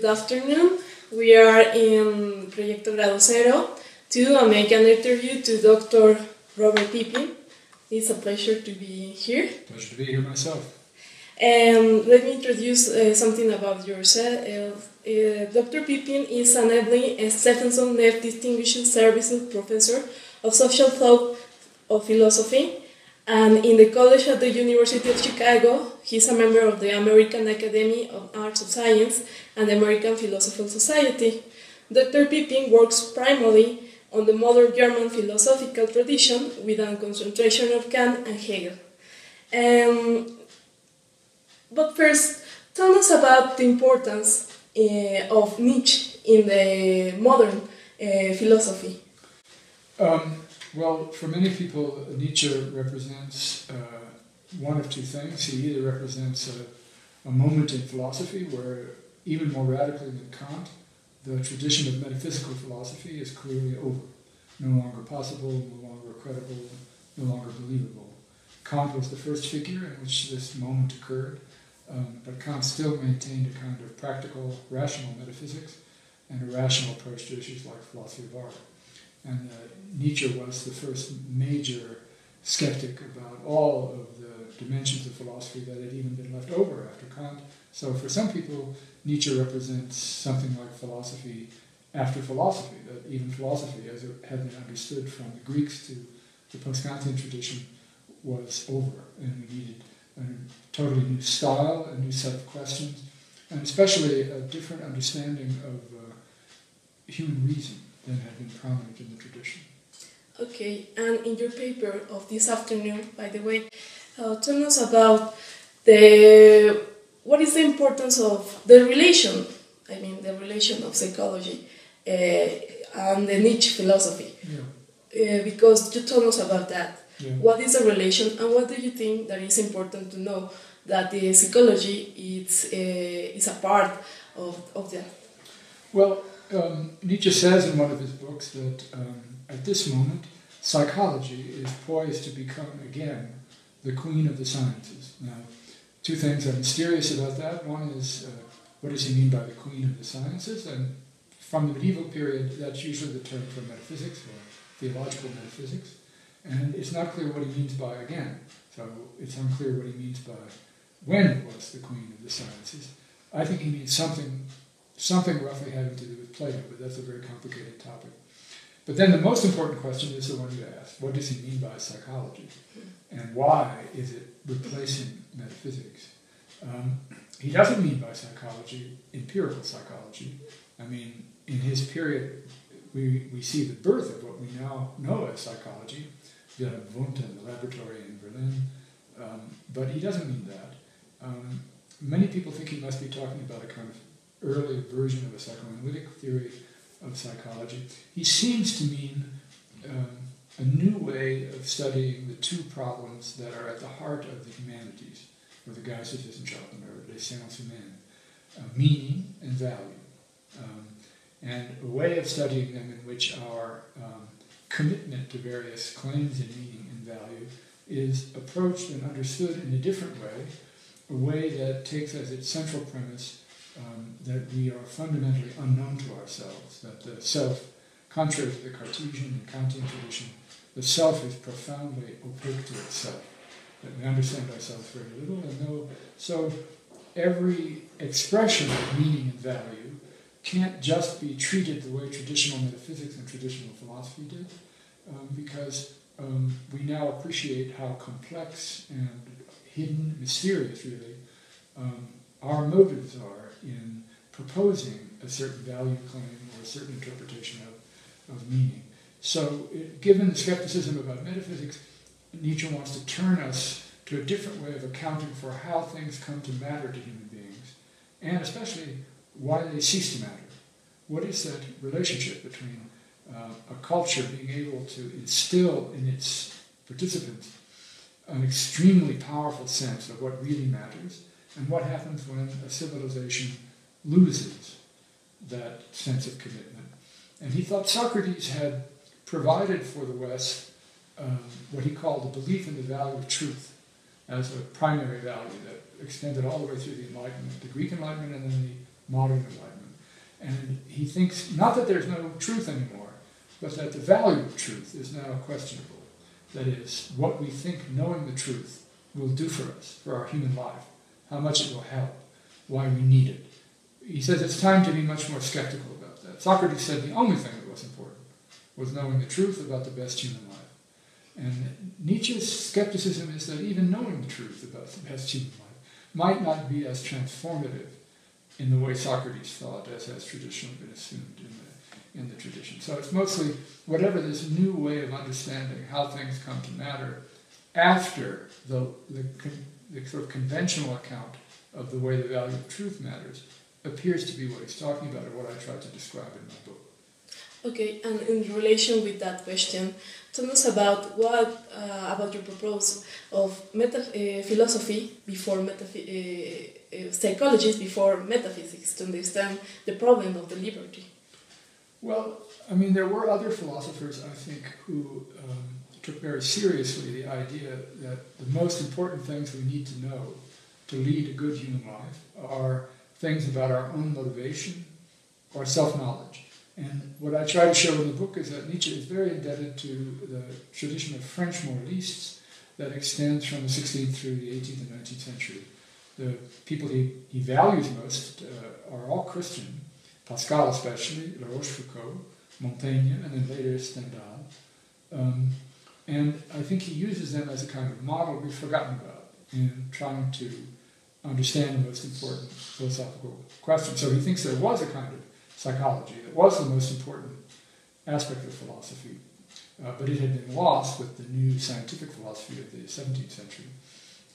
Good afternoon. We are in Proyecto Grado Cero to make an interview to Dr. Robert Pippin. It's a pleasure to be here. Pleasure to be here myself. Let me introduce something about yourself. Dr. Pippin is an Evelyn Stephenson Neff Distinguished Services Professor of Social Thought of Philosophy, and in the College at the University of Chicago, he is a member of the American Academy of Arts and Science and the American Philosophical Society. Dr. Pippin works primarily on the modern German philosophical tradition with a concentration of Kant and Hegel. But first, tell us about the importance of Nietzsche in the modern philosophy. Well, for many people, Nietzsche represents one of two things. He either represents a moment in philosophy where, even more radically than Kant, the tradition of metaphysical philosophy is clearly over. No longer possible, no longer credible, no longer believable. Kant was the first figure in which this moment occurred, but Kant still maintained a kind of practical, rational metaphysics and a rational approach to issues like philosophy of art. And Nietzsche was the first major skeptic about all of the dimensions of philosophy that had even been left over after Kant. So for some people, Nietzsche represents something like philosophy after philosophy, that even philosophy, as it had been understood from the Greeks to the post-Kantian tradition, was over, and we needed a totally new style, a new set of questions, and especially a different understanding of human reason than had been prominent in the tradition. Okay, and in your paper of this afternoon, by the way, tell us about what is the importance of the relation of psychology and the Nietzsche philosophy. Yeah. Because you told us about that. Yeah. What is the relation, and what do you think that is important to know that the psychology is a part of that? Well, Nietzsche says in one of his books that at this moment, psychology is poised to become again the queen of the sciences. Now, two things are mysterious about that. One is, what does he mean by the queen of the sciences? And from the medieval period, that's usually the term for metaphysics or theological metaphysics. And it's not clear what he means by again. So it's unclear what he means by when it was the queen of the sciences. I think he means something roughly having to do with Plato, but that's a very complicated topic. But then the most important question is the one you asked. What does he mean by psychology? And why is it replacing metaphysics? He doesn't mean by psychology empirical psychology. I mean, in his period, we see the birth of what we now know as psychology, the Wundt in the laboratory in Berlin, but he doesn't mean that. Many people think he must be talking about a kind of early version of a psychoanalytic theory of psychology. He seems to mean a new way of studying the two problems that are at the heart of the humanities, or the Geisteswissenschaften, or les sciences humaines, meaning and value, and a way of studying them in which our commitment to various claims in meaning and value is approached and understood in a different way, a way that takes as its central premise that we are fundamentally unknown to ourselves, that the self, contrary to the Cartesian and Kantian tradition, the self is profoundly opaque to itself, that we understand ourselves very little, and so every expression of meaning and value can't just be treated the way traditional metaphysics and traditional philosophy did, because we now appreciate how complex and hidden, mysterious really, our motives are in proposing a certain value claim or a certain interpretation of meaning. So, given the skepticism about metaphysics, Nietzsche wants to turn us to a different way of accounting for how things come to matter to human beings, and especially why they cease to matter. What is that relationship between a culture being able to instill in its participants an extremely powerful sense of what really matters, and what happens when a civilization loses that sense of commitment? And he thought Socrates had provided for the West what he called the belief in the value of truth as a primary value that extended all the way through the Enlightenment, the Greek Enlightenment and then the modern Enlightenment. And he thinks not that there's no truth anymore, but that the value of truth is now questionable. That is, what we think knowing the truth will do for us, for our human life, how much it will help, why we need it. He says it's time to be much more skeptical about that. Socrates said the only thing that was important was knowing the truth about the best human life. And Nietzsche's skepticism is that even knowing the truth about the best human life might not be as transformative in the way Socrates thought as has traditionally been assumed in the tradition. So it's mostly whatever this new way of understanding how things come to matter after the sort of conventional account of the way the value of truth matters appears to be what he's talking about, or what I tried to describe in my book. Okay, and in relation with that question, tell us about about your proposal of philosophy before psychology before metaphysics to understand the problem of the liberty. Well, I mean, there were other philosophers, I think, who took very seriously the idea that the most important things we need to know to lead a good human life are things about our own motivation or self-knowledge. And what I try to show in the book is that Nietzsche is very indebted to the tradition of French moralists that extends from the 16th through the 18th and 19th century. The people he values most are all Christian, Pascal especially, La Rochefoucauld, Montaigne, and then later Stendhal. And I think he uses them as a kind of model we've forgotten about in trying to understand the most important philosophical questions. So he thinks there was a kind of psychology that was the most important aspect of philosophy, but it had been lost with the new scientific philosophy of the 17th century.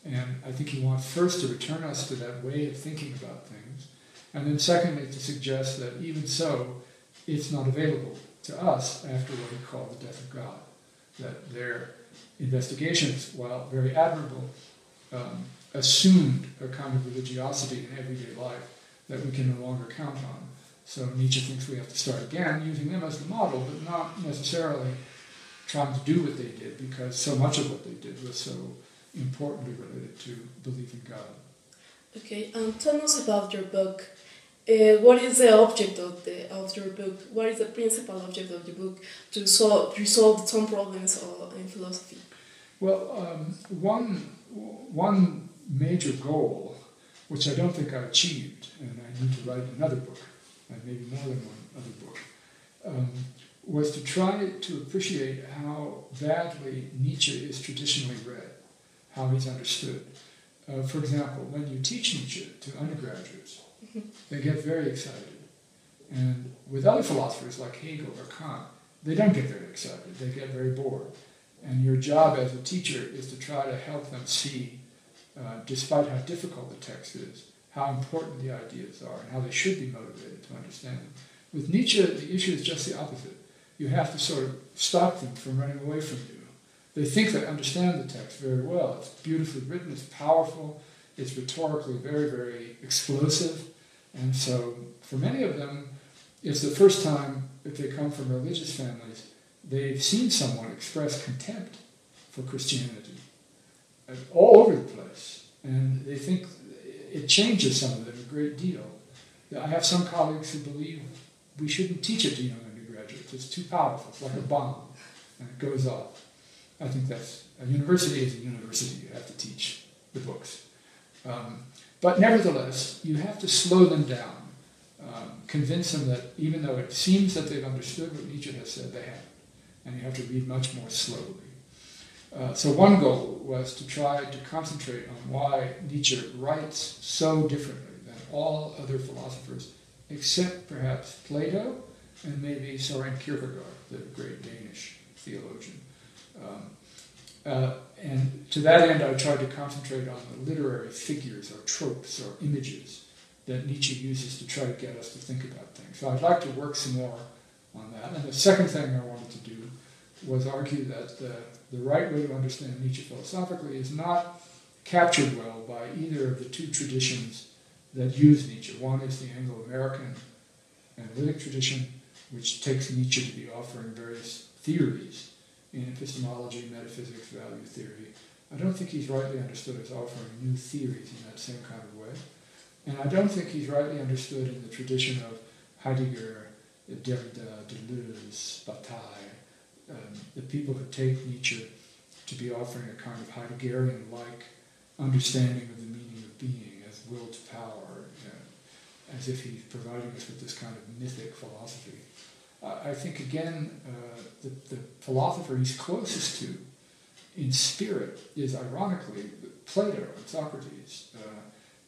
And I think he wants first to return us to that way of thinking about things, and then secondly to suggest that even so, it's not available to us after what he called the death of God, that their investigations, while very admirable, assumed a kind of religiosity in everyday life that we can no longer count on. So Nietzsche thinks we have to start again using them as the model, but not necessarily trying to do what they did, because so much of what they did was so importantly related to belief in God. Okay, tell us about your book. What is the object of your book? What is the principal object of your book to resolve some problems in philosophy? Well, one major goal, which I don't think I achieved, and I need to write another book, and maybe more than one other book, was to try to appreciate how badly Nietzsche is traditionally read, how he's understood. For example, when you teach Nietzsche to undergraduates, they get very excited. And with other philosophers like Hegel or Kant, they don't get very excited, they get very bored. And your job as a teacher is to try to help them see, despite how difficult the text is, how important the ideas are and how they should be motivated to understand them. With Nietzsche, the issue is just the opposite. You have to sort of stop them from running away from you. They think they understand the text very well. It's beautifully written, it's powerful, it's rhetorically very, very explosive. And so for many of them, it's the first time, if they come from religious families, they've seen someone express contempt for Christianity all over the place. And they think it changes some of them a great deal. I have some colleagues who believe we shouldn't teach it to young undergraduates. It's too powerful. It's like a bomb, and it goes off. I think a university is a university. You have to teach the books. But nevertheless, you have to slow them down, convince them that even though it seems that they've understood what Nietzsche has said, they haven't. And you have to read much more slowly. So one goal was to try to concentrate on why Nietzsche writes so differently than all other philosophers, except perhaps Plato and maybe Søren Kierkegaard, the great Danish theologian. And to that end, I tried to concentrate on the literary figures or tropes or images that Nietzsche uses to try to get us to think about things. So I'd like to work some more on that. And the second thing I wanted to do was argue that the right way to understand Nietzsche philosophically is not captured well by either of the two traditions that use Nietzsche. One is the Anglo-American analytic tradition, which takes Nietzsche to be offering various theories in epistemology, metaphysics, value theory. I don't think he's rightly understood as offering new theories in that same kind of way. And I don't think he's rightly understood in the tradition of Heidegger, Derrida, Deleuze, Bataille, the people who take Nietzsche to be offering a kind of Heideggerian-like understanding of the meaning of being as will to power, as if he's providing us with this kind of mythic philosophy. I think, again, the philosopher he's closest to in spirit is, ironically, Plato and Socrates,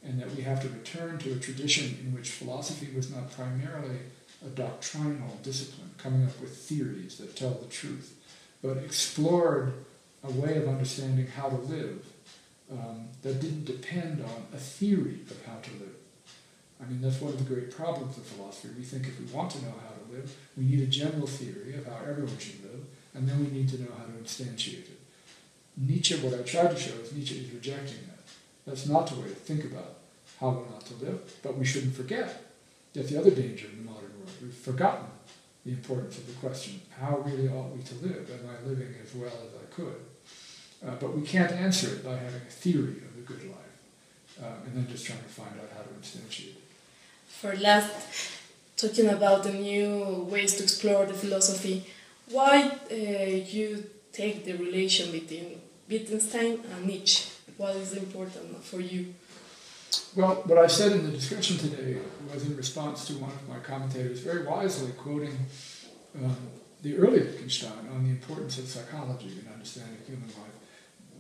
and that we have to return to a tradition in which philosophy was not primarily a doctrinal discipline, coming up with theories that tell the truth, but explored a way of understanding how to live that didn't depend on a theory of how to live. I mean, that's one of the great problems of philosophy. We think if we want to know how to live, we need a general theory of how everyone should live, and then we need to know how to instantiate it. Nietzsche, what I tried to show is Nietzsche is rejecting that. That's not the way to think about how we ought to live, but we shouldn't forget that the other danger in the modern world, we've forgotten the importance of the question, how really ought we to live? Am I living as well as I could? But we can't answer it by having a theory of the good life, and then just trying to find out how to instantiate it. For last, talking about the new ways to explore the philosophy, why you take the relation between Wittgenstein and Nietzsche? What is important for you? Well, what I said in the discussion today was in response to one of my commentators very wisely quoting the early Wittgenstein on the importance of psychology in understanding human life.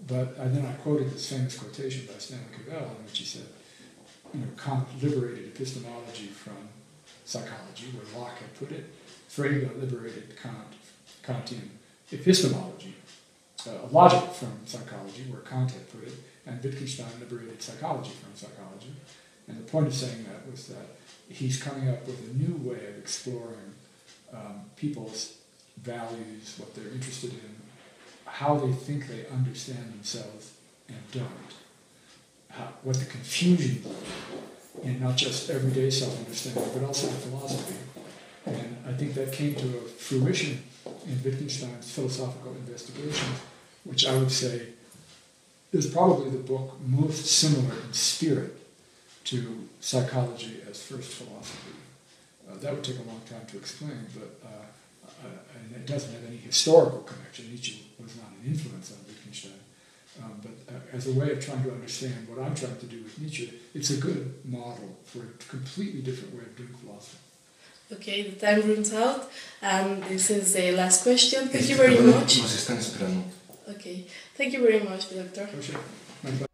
But then I quoted this famous quotation by Stanley Cavell in which he said, Kant liberated epistemology from psychology, where Locke had put it. Frege liberated Kantian epistemology, logic from psychology, where Kant had put it, and Wittgenstein liberated psychology from psychology. And the point of saying that was that he's coming up with a new way of exploring people's values, what they're interested in, how they think they understand themselves and don't. What the confusion is in not just everyday self-understanding, but also in philosophy. And I think that came to a fruition in Wittgenstein's philosophical investigations, which I would say is probably the book most similar in spirit to psychology as first philosophy. That would take a long time to explain, but and it doesn't have any historical connection. Nietzsche was not an influence on Wittgenstein. But as a way of trying to understand what I'm trying to do with Nietzsche, it's a good model for a completely different way of doing philosophy. Okay, the time runs out, and this is the last question. Thank you very much. Nos están esperando. Okay, thank you very much, Doctor. Oh, sure.